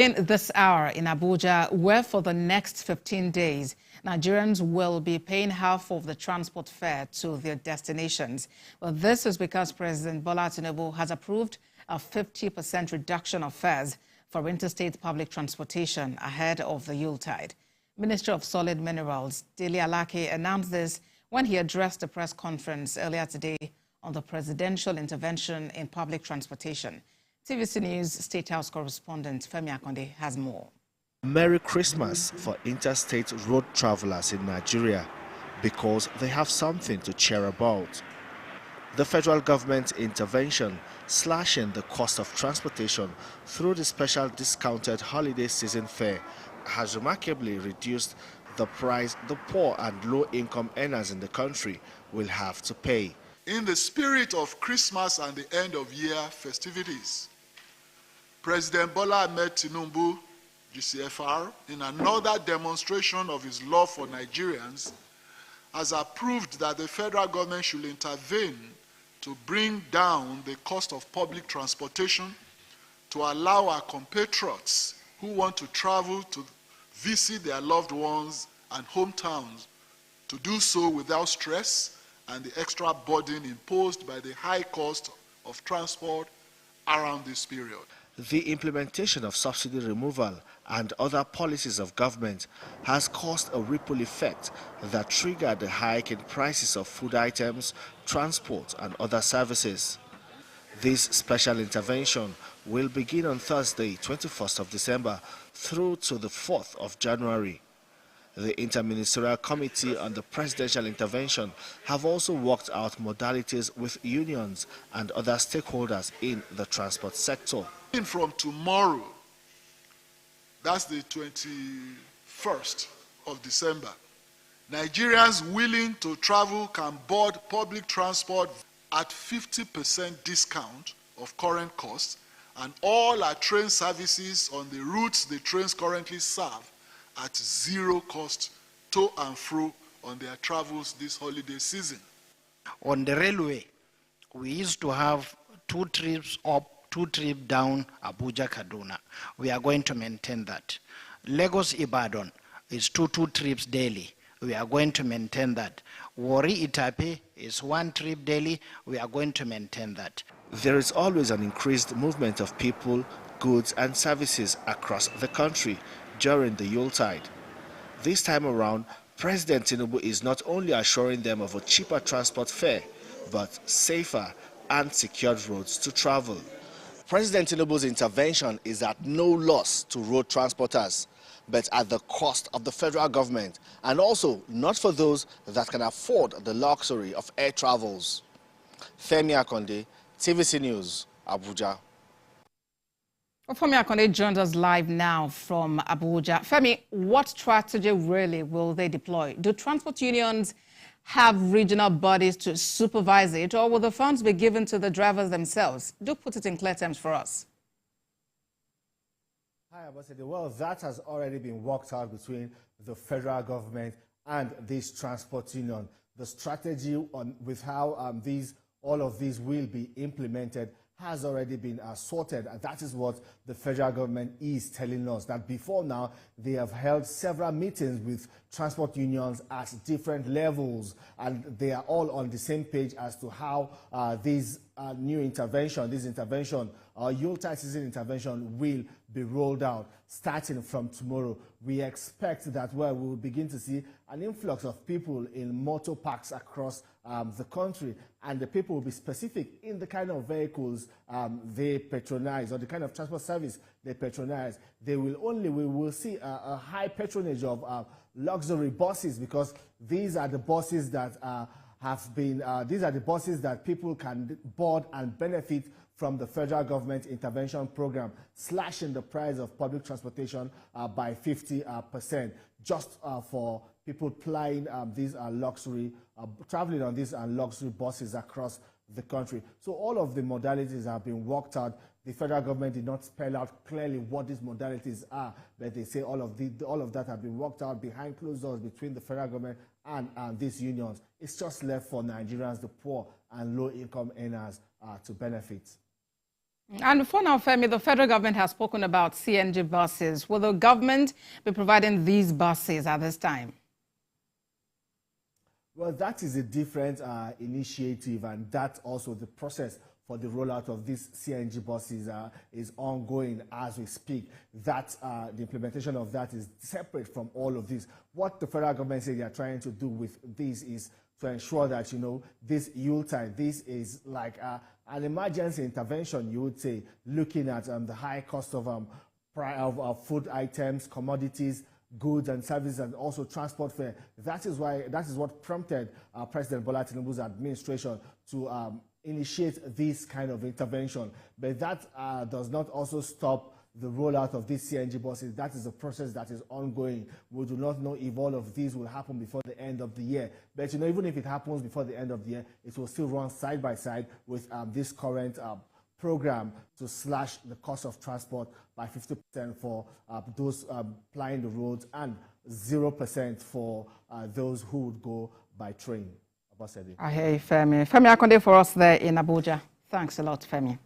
In this hour in Abuja, where for the next 15 days, Nigerians will be paying half of the transport fare to their destinations. Well, this is because President Bola Tinubu has approved a 50% reduction of fares for interstate public transportation ahead of the Yuletide. Minister of Solid Minerals, Dele Alake, announced this when he addressed a press conference earlier today on the presidential intervention in public transportation. TVC News State House correspondent Femi Akande has more. Merry Christmas for interstate road travelers in Nigeria, because they have something to cheer about. The federal government intervention slashing the cost of transportation through the special discounted holiday season fare has remarkably reduced the price the poor and low-income earners in the country will have to pay. In the spirit of Christmas and the end-of-year festivities, President Bola Ahmed Tinubu, GCFR, in another demonstration of his love for Nigerians, has approved that the federal government should intervene to bring down the cost of public transportation to allow our compatriots who want to travel to visit their loved ones and hometowns to do so without stress and the extra burden imposed by the high cost of transport around this period. The implementation of subsidy removal and other policies of government has caused a ripple effect that triggered the hike in prices of food items, transport and other services. This special intervention will begin on Thursday, 21st of December through to the 4th of January. The Interministerial Committee on the Presidential Intervention have also worked out modalities with unions and other stakeholders in the transport sector. From tomorrow, that's the 21st of December, Nigerians willing to travel can board public transport at 50% discount of current cost, and all our train services on the routes the trains currently serve at zero cost to and fro on their travels this holiday season. On the railway, we used to have 2 trips up, 2 trips down Abuja Kaduna. We are going to maintain that. Lagos Ibadan is 2 trips daily. We are going to maintain that. Warri Itape is 1 trip daily. We are going to maintain that. There is always an increased movement of people, goods and services across the country during the Yuletide. This time around, President Tinubu is not only assuring them of a cheaper transport fare, but safer and secured roads to travel. President Tinubu's intervention is at no loss to road transporters, but at the cost of the federal government, and also not for those that can afford the luxury of air travels. Femi Akande, TVC News, Abuja. Well, Femi Akande joins us live now from Abuja. Femi, what strategy really will they deploy? Do transport unions have regional bodies to supervise it, or will the funds be given to the drivers themselves? Do put it in clear terms for us. Hi, Ambassador. Well, that has already been worked out between the federal government and this transport union. The strategy on with how all of these will be implemented has already been sorted, and that is what the federal government is telling us, that before now they have held several meetings with transport unions at different levels, and they are all on the same page as to how this Yuletide season intervention will be rolled out starting from tomorrow. We expect that we will begin to see an influx of people in motor parks across the country, and the people will be specific in the kind of vehicles they patronize or the kind of transport service they patronize. We will see a high patronage of luxury buses, because these are the buses that these are the buses that people can board and benefit from the federal government intervention program, slashing the price of public transportation by 50%, just for people plying these traveling on these luxury buses across the country. So all of the modalities have been worked out. The federal government did not spell out clearly what these modalities are, but they say all of that have been worked out behind closed doors between the federal government and these unions. It's just left for Nigerians, the poor and low-income earners, to benefit. And for now, Femi, the federal government has spoken about CNG buses. Will the government be providing these buses at this time? Well, that is a different initiative, and that also the process for the rollout of these CNG buses is ongoing as we speak. That the implementation of that is separate from all of this. What the federal government said they are trying to do with this is to ensure that, you know, this Yuletide, this is like an emergency intervention, you would say, looking at the high cost of food items, commodities, goods and services, and also transport fare. That is what prompted President Bola Tinubu's administration to initiate this kind of intervention. But that does not also stop the rollout of these CNG buses. That is a process that is ongoing. We do not know if all of these will happen before the end of the year. But, you know, even if it happens before the end of the year, it will still run side by side with this current program to slash the cost of transport by 50% for those plying the roads and 0% for those who would go by train. I hear you, Femi. Femi Akande for us there in Abuja. Thanks a lot, Femi.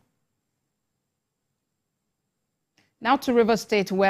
Now to Rivers State, where